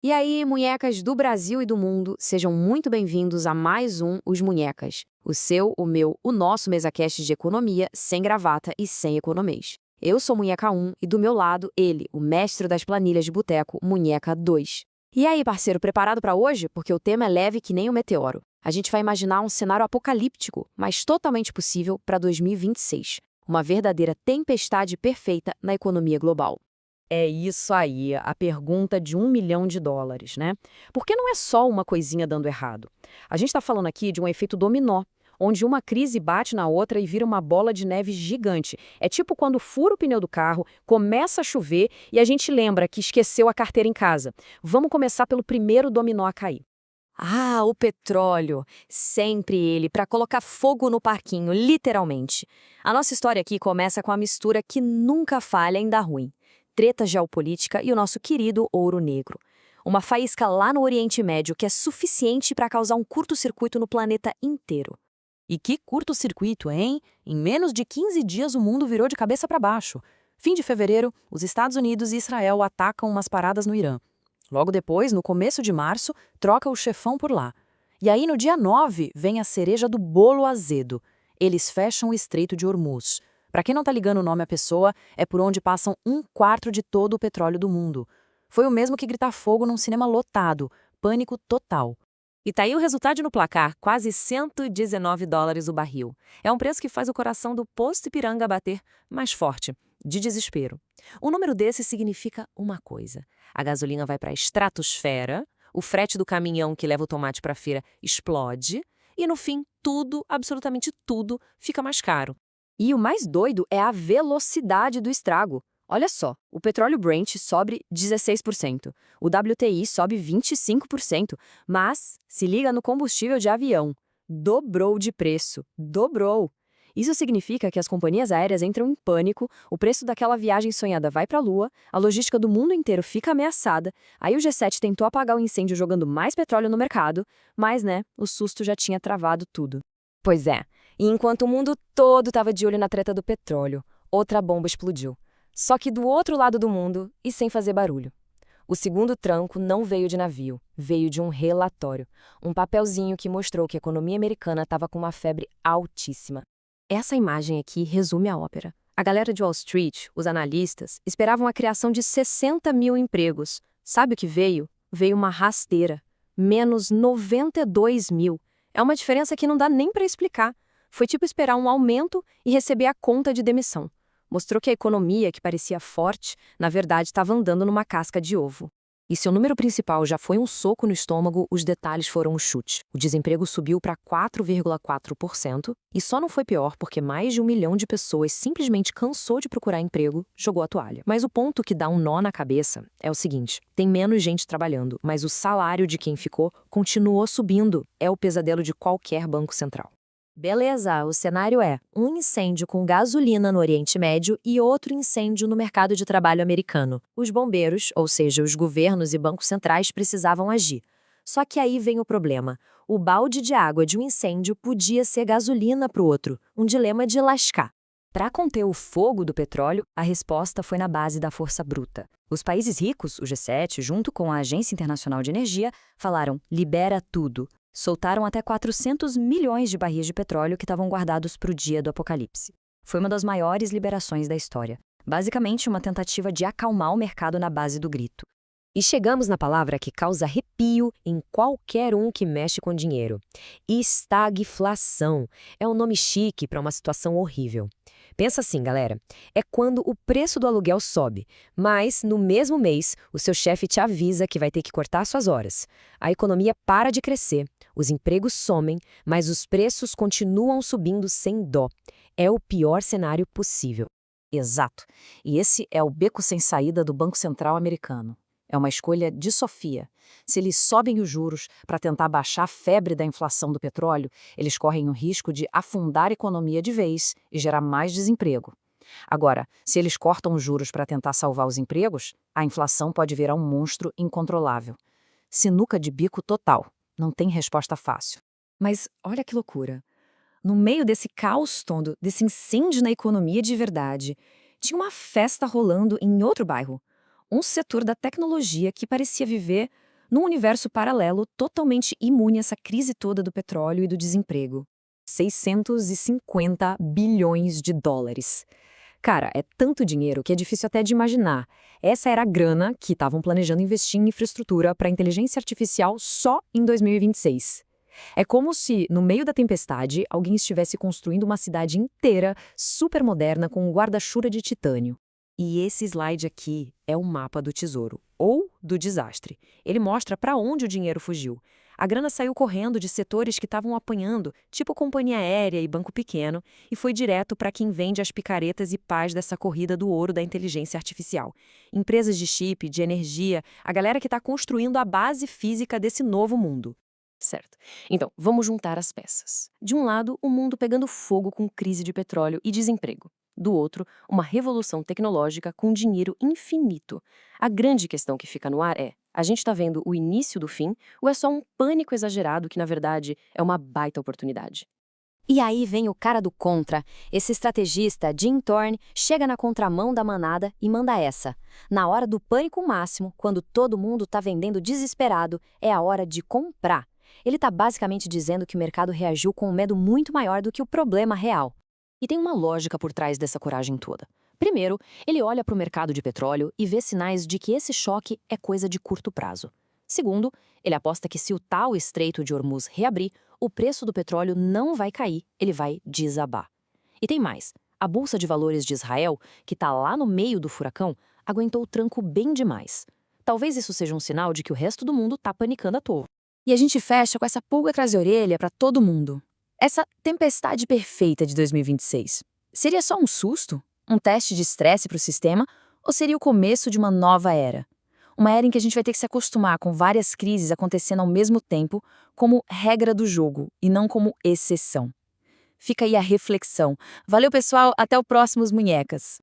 E aí, munhecas do Brasil e do mundo, sejam muito bem-vindos a mais um Os Munhecas. O seu, o meu, o nosso MesaCast de economia, sem gravata e sem economês. Eu sou Munheca 1 e do meu lado, ele, o mestre das planilhas de boteco, Munheca 2. E aí, parceiro, preparado para hoje? Porque o tema é leve que nem um meteoro. A gente vai imaginar um cenário apocalíptico, mas totalmente possível para 2026. Uma verdadeira tempestade perfeita na economia global. É isso aí, a pergunta de US$ 1 milhão, né? Porque não é só uma coisinha dando errado. A gente está falando aqui de um efeito dominó, onde uma crise bate na outra e vira uma bola de neve gigante. É tipo quando fura o pneu do carro, começa a chover e a gente lembra que esqueceu a carteira em casa. Vamos começar pelo primeiro dominó a cair. Ah, o petróleo. Sempre ele, para colocar fogo no parquinho, literalmente. A nossa história aqui começa com a mistura que nunca falha em dar ruim. Treta geopolítica e o nosso querido ouro negro. Uma faísca lá no Oriente Médio que é suficiente para causar um curto-circuito no planeta inteiro. E que curto-circuito, hein? Em menos de 15 dias o mundo virou de cabeça para baixo. Fim de fevereiro, os Estados Unidos e Israel atacam umas paradas no Irã. Logo depois, no começo de março, troca o chefão por lá. E aí, no dia 9, vem a cereja do bolo azedo. Eles fecham o Estreito de Hormuz. Para quem não tá ligando o nome à pessoa, é por onde passam 1/4 de todo o petróleo do mundo. Foi o mesmo que gritar fogo num cinema lotado. Pânico total. E tá aí o resultado no placar, quase US$ 119 o barril. É um preço que faz o coração do posto Ipiranga bater mais forte, de desespero. Um número desse significa uma coisa. A gasolina vai para a estratosfera, o frete do caminhão que leva o tomate para a feira explode, e no fim, tudo, absolutamente tudo, fica mais caro. E o mais doido é a velocidade do estrago. Olha só, o petróleo Brent sobe 16%, o WTI sobe 25%, mas se liga no combustível de avião. Dobrou de preço, dobrou. Isso significa que as companhias aéreas entram em pânico, o preço daquela viagem sonhada vai para a lua, a logística do mundo inteiro fica ameaçada, aí o G7 tentou apagar o incêndio jogando mais petróleo no mercado, mas, o susto já tinha travado tudo. Pois é, e enquanto o mundo todo estava de olho na treta do petróleo, outra bomba explodiu. Só que do outro lado do mundo e sem fazer barulho. O segundo tranco não veio de navio, veio de um relatório. Um papelzinho que mostrou que a economia americana estava com uma febre altíssima. Essa imagem aqui resume a ópera. A galera de Wall Street, os analistas, esperavam a criação de 60 mil empregos. Sabe o que veio? Veio uma rasteira. Menos 92 mil. É uma diferença que não dá nem para explicar. Foi tipo esperar um aumento e receber a conta de demissão. Mostrou que a economia, que parecia forte, na verdade estava andando numa casca de ovo. E se o número principal já foi um soco no estômago, os detalhes foram um chute. O desemprego subiu para 4,4% e só não foi pior porque mais de 1 milhão de pessoas simplesmente cansou de procurar emprego, jogou a toalha. Mas o ponto que dá um nó na cabeça é o seguinte: tem menos gente trabalhando, mas o salário de quem ficou continuou subindo. É o pesadelo de qualquer banco central. Beleza, o cenário é um incêndio com gasolina no Oriente Médio e outro incêndio no mercado de trabalho americano. Os bombeiros, ou seja, os governos e bancos centrais, precisavam agir. Só que aí vem o problema. O balde de água de um incêndio podia ser gasolina para o outro, um dilema de lascar. Para conter o fogo do petróleo, a resposta foi na base da força bruta. Os países ricos, o G7, junto com a Agência Internacional de Energia, falaram: libera tudo. Soltaram até 400 milhões de barris de petróleo que estavam guardados para o dia do apocalipse. Foi uma das maiores liberações da história. Basicamente, uma tentativa de acalmar o mercado na base do grito. E chegamos na palavra que causa arrepio em qualquer um que mexe com dinheiro. Estagflação. É um nome chique para uma situação horrível. Pensa assim, galera. É quando o preço do aluguel sobe, mas, no mesmo mês, o seu chefe te avisa que vai ter que cortar suas horas. A economia para de crescer, os empregos somem, mas os preços continuam subindo sem dó. É o pior cenário possível. Exato. E esse é o beco sem saída do Banco Central americano. É uma escolha de Sofia. Se eles sobem os juros para tentar baixar a febre da inflação do petróleo, eles correm o risco de afundar a economia de vez e gerar mais desemprego. Agora, se eles cortam os juros para tentar salvar os empregos, a inflação pode virar um monstro incontrolável. Sinuca de bico total. Não tem resposta fácil. Mas olha que loucura. No meio desse caos todo, desse incêndio na economia de verdade, tinha uma festa rolando em outro bairro. Um setor da tecnologia que parecia viver num universo paralelo totalmente imune a essa crise toda do petróleo e do desemprego. 650 bilhões de dólares. Cara, é tanto dinheiro que é difícil até de imaginar. Essa era a grana que estavam planejando investir em infraestrutura para inteligência artificial só em 2026. É como se, no meio da tempestade, alguém estivesse construindo uma cidade inteira, super moderna, com um guarda-chuva de titânio. E esse slide aqui é o mapa do tesouro, ou do desastre. Ele mostra para onde o dinheiro fugiu. A grana saiu correndo de setores que estavam apanhando, tipo companhia aérea e banco pequeno, e foi direto para quem vende as picaretas e pás dessa corrida do ouro da inteligência artificial. Empresas de chip, de energia, a galera que está construindo a base física desse novo mundo. Certo. Então, vamos juntar as peças. De um lado, o mundo pegando fogo com crise de petróleo e desemprego. Do outro, uma revolução tecnológica com dinheiro infinito. A grande questão que fica no ar é: a gente está vendo o início do fim ou é só um pânico exagerado que, na verdade, é uma baita oportunidade? E aí vem o cara do contra. Esse estrategista, Jim Thorne, chega na contramão da manada e manda essa. Na hora do pânico máximo, quando todo mundo está vendendo desesperado, é a hora de comprar. Ele está basicamente dizendo que o mercado reagiu com um medo muito maior do que o problema real. E tem uma lógica por trás dessa coragem toda. Primeiro, ele olha para o mercado de petróleo e vê sinais de que esse choque é coisa de curto prazo. Segundo, ele aposta que se o tal Estreito de Hormuz reabrir, o preço do petróleo não vai cair, ele vai desabar. E tem mais. A Bolsa de Valores de Israel, que está lá no meio do furacão, aguentou o tranco bem demais. Talvez isso seja um sinal de que o resto do mundo está panicando à toa. E a gente fecha com essa pulga atrás da orelha para todo mundo. Essa tempestade perfeita de 2026. Seria só um susto? Um teste de estresse para o sistema? Ou seria o começo de uma nova era? Uma era em que a gente vai ter que se acostumar com várias crises acontecendo ao mesmo tempo como regra do jogo e não como exceção. Fica aí a reflexão. Valeu, pessoal. Até o próximo Munhecas.